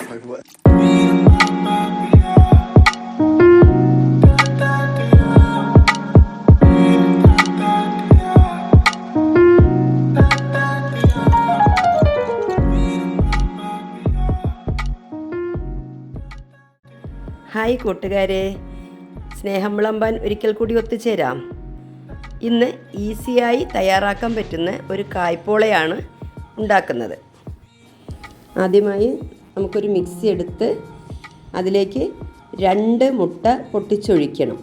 Hi കൂട്ടുകാരെ, സ്നേഹം വിളമ്പാൻ ഒരിക്കൽ കൂടി ഒത്തുചേരാം. ഇന്ന് ഈസിയായി തയ്യാറാക്കാൻ പറ്റുന്ന ഒരു കായ്പോളയാണ് ഉണ്ടാക്കുന്നത്. ആദ്യമായി നമുക്കൊരു മിക്സി എടുത്ത് അതിലേക്ക് 2 മുട്ട പൊട്ടിച്ചൊഴിക്കണം.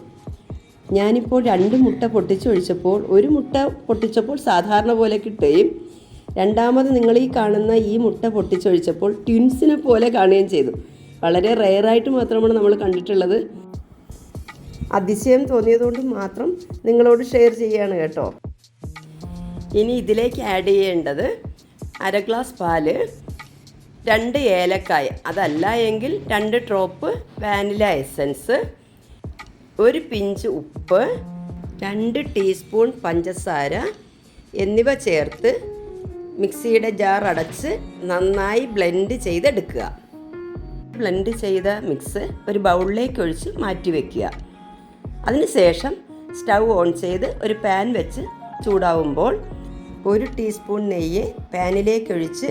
ഞാനിപ്പോൾ 2 മുട്ട പൊട്ടിച്ചൊഴിച്ചപ്പോൾ 1 മുട്ട പൊട്ടിച്ചപ്പോൾ സാധാരണ പോലെ കിട്ടുകയും രണ്ടാമത് നിങ്ങൾ ഈ കാണുന്ന ഈ മുട്ട പൊട്ടിച്ചൊഴിച്ചപ്പോൾ ട്വിൻസിനെ പോലെ കാണുകയും ചെയ്തു. വളരെ റെയറായിട്ട് മാത്രമാണ് നമ്മൾ കണ്ടിട്ടുള്ളത്. അതിശയം തോന്നിയതുകൊണ്ട് മാത്രം നിങ്ങളോട് ഷെയർ ചെയ്യുകയാണ് കേട്ടോ. ഇനി ഇതിലേക്ക് ആഡ് ചെയ്യേണ്ടത് 1/2 ഗ്ലാസ് പാല്, 2 ഏലക്കായ, അതല്ല എങ്കിൽ 2 ഡ്രോപ്പ് വാനില എസൻസ്, 1 പിഞ്ച് ഉപ്പ്, 2 ടീസ്പൂൺ പഞ്ചസാര എന്നിവ ചേർത്ത് മിക്സിയുടെ ജാർ അടച്ച് നന്നായി ബ്ലെൻഡ് ചെയ്തെടുക്കുക. ബ്ലെൻഡ് ചെയ്ത മിക്സ് ഒരു ബൗളിലേക്ക് ഒഴിച്ച് മാറ്റി വയ്ക്കുക. അതിനുശേഷം സ്റ്റൗ ഓൺ ചെയ്ത് ഒരു പാൻ വെച്ച് ചൂടാവുമ്പോൾ 1 ടീസ്പൂൺ നെയ്യ് പാനിലേക്ക് ഒഴിച്ച്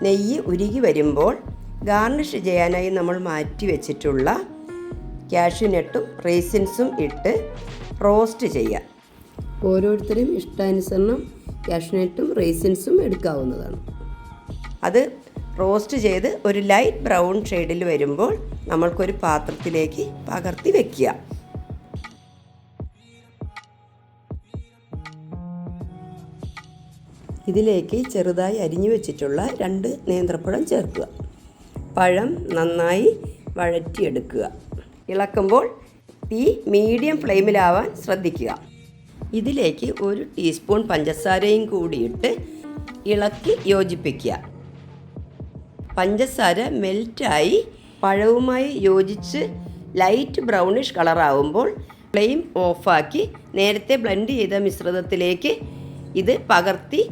നെയ്യ് ഉരുകി വരുമ്പോൾ ഗാർണിഷ് ചെയ്യാനായി നമ്മൾ മാറ്റി വെച്ചിട്ടുള്ള കാഷ്യൂനട്ടും റേസിൻസും ഇട്ട് റോസ്റ്റ് ചെയ്യാം. ഓരോരുത്തരും ഇഷ്ടാനുസരണം കാഷ്യൂനട്ടും റേസിൻസും എടുക്കാവുന്നതാണ്. അത് റോസ്റ്റ് ചെയ്ത് ഒരു ലൈറ്റ് ബ്രൗൺ ഷെയ്ഡിൽ വരുമ്പോൾ നമ്മൾക്കൊരു പാത്രത്തിലേക്ക് പകർത്തി വയ്ക്കുക. ഇതിലേക്ക് ചെറുതായി അരിഞ്ഞു വെച്ചിട്ടുള്ള 2 നേന്ത്രപ്പഴം ചേർക്കുക. പഴം നന്നായി വഴറ്റിയെടുക്കുക. ഇളക്കുമ്പോൾ തീ മീഡിയം ഫ്ലെയിമിലാവാൻ ശ്രദ്ധിക്കുക. ഇതിലേക്ക് 1 ടീസ്പൂൺ പഞ്ചസാരയും കൂടിയിട്ട് ഇളക്കി യോജിപ്പിക്കുക. പഞ്ചസാര മെൽറ്റായി പഴവുമായി യോജിച്ച് ലൈറ്റ് ബ്രൗണിഷ് കളറാവുമ്പോൾ ഫ്ലെയിം ഓഫാക്കി നേരത്തെ ബ്ലെൻഡ് ചെയ്ത മിശ്രിതത്തിലേക്ക് ഇത് പകർത്തി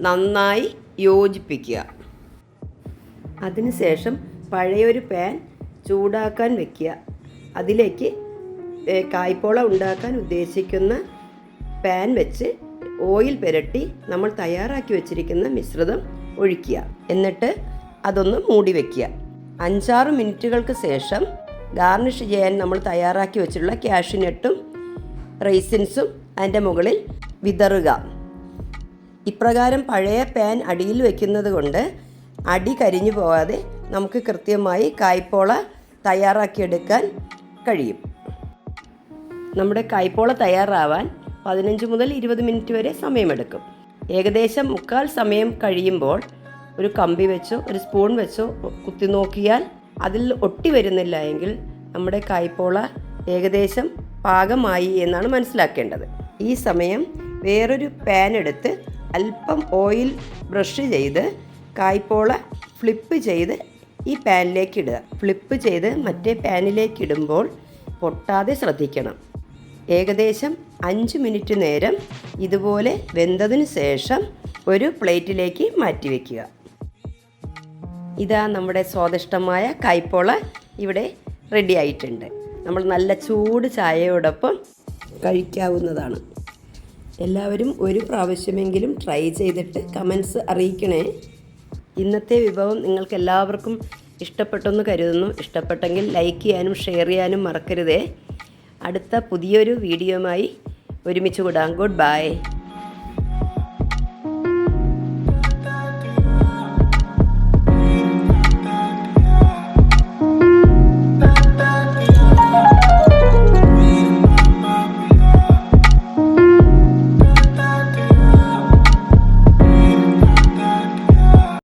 നന്നായി യോജിപ്പിക്കുക. അതിനുശേഷം പഴയൊരു പാൻ ചൂടാക്കാൻ വയ്ക്കുക. അതിലേക്ക് കായ്പോള ഉണ്ടാക്കാൻ ഉദ്ദേശിക്കുന്ന പാൻ വെച്ച് ഓയിൽ പുരട്ടി നമ്മൾ തയ്യാറാക്കി വെച്ചിരിക്കുന്ന മിശ്രിതം ഒഴിക്കുക. എന്നിട്ട് അതൊന്ന് മൂടി വയ്ക്കുക. 5-6 മിനിറ്റുകൾക്ക് ശേഷം ഗാർണിഷ് ചെയ്യാൻ നമ്മൾ തയ്യാറാക്കി വെച്ചിട്ടുള്ള കാഷ്യൂനട്ടും റൈസിൻസും അതിൻ്റെ മുകളിൽ വിതറുക. ഇപ്രകാരം പഴയ പാൻ അടിയിൽ വയ്ക്കുന്നത് കൊണ്ട് അടി കരിഞ്ഞു പോകാതെ നമുക്ക് കൃത്യമായി കായ്പോള തയ്യാറാക്കിയെടുക്കാൻ കഴിയും. നമ്മുടെ കായ്പോള തയ്യാറാവാൻ 15 മുതൽ 20 മിനിറ്റ് വരെ സമയമെടുക്കും. ഏകദേശം 1/4 സമയം കഴിയുമ്പോൾ ഒരു കമ്പി വെച്ചോ ഒരു സ്പൂൺ വെച്ചോ കുത്തി നോക്കിയാൽ അതിൽ ഒട്ടി വരുന്നില്ല എങ്കിൽ നമ്മുടെ കായ്പോള ഏകദേശം പാകമായി എന്നാണ് മനസ്സിലാക്കേണ്ടത്. ഈ സമയം വേറൊരു പാൻ എടുത്ത് അല്പം ഓയിൽ ബ്രഷ് ചെയ്ത് കായ്പോള ഫ്ലിപ്പ് ചെയ്ത് ഈ പാനിലേക്ക് ഇടുക. ഫ്ലിപ്പ് ചെയ്ത് മറ്റേ പാനിലേക്ക് ഇടുമ്പോൾ പൊട്ടാതെ ശ്രദ്ധിക്കണം. ഏകദേശം 5 മിനിറ്റ് നേരം ഇതുപോലെ വെന്തതിന് ശേഷം ഒരു പ്ലേറ്റിലേക്ക് മാറ്റി വയ്ക്കുക. ഇതാ നമ്മുടെ സ്വാദിഷ്ടമായ കായ്പോള ഇവിടെ റെഡി ആയിട്ടുണ്ട്. നമ്മൾ നല്ല ചൂട് ചായയോടൊപ്പം കഴിക്കാവുന്നതാണ്. എല്ലാവരും ഒരു പ്രാവശ്യമെങ്കിലും ട്രൈ ചെയ്തിട്ട് കമൻസ് അറിയിക്കണേ. ഇന്നത്തെ വിഭവം നിങ്ങൾക്ക് എല്ലാവർക്കും ഇഷ്ടപ്പെട്ടെന്ന് കരുതുന്നു. ഇഷ്ടപ്പെട്ടെങ്കിൽ ലൈക്ക് ചെയ്യാനും ഷെയർ ചെയ്യാനും മറക്കരുതേ. അടുത്ത പുതിയൊരു വീഡിയോയുമായി ഒരുമിച്ച് കൂടാം. Good bye.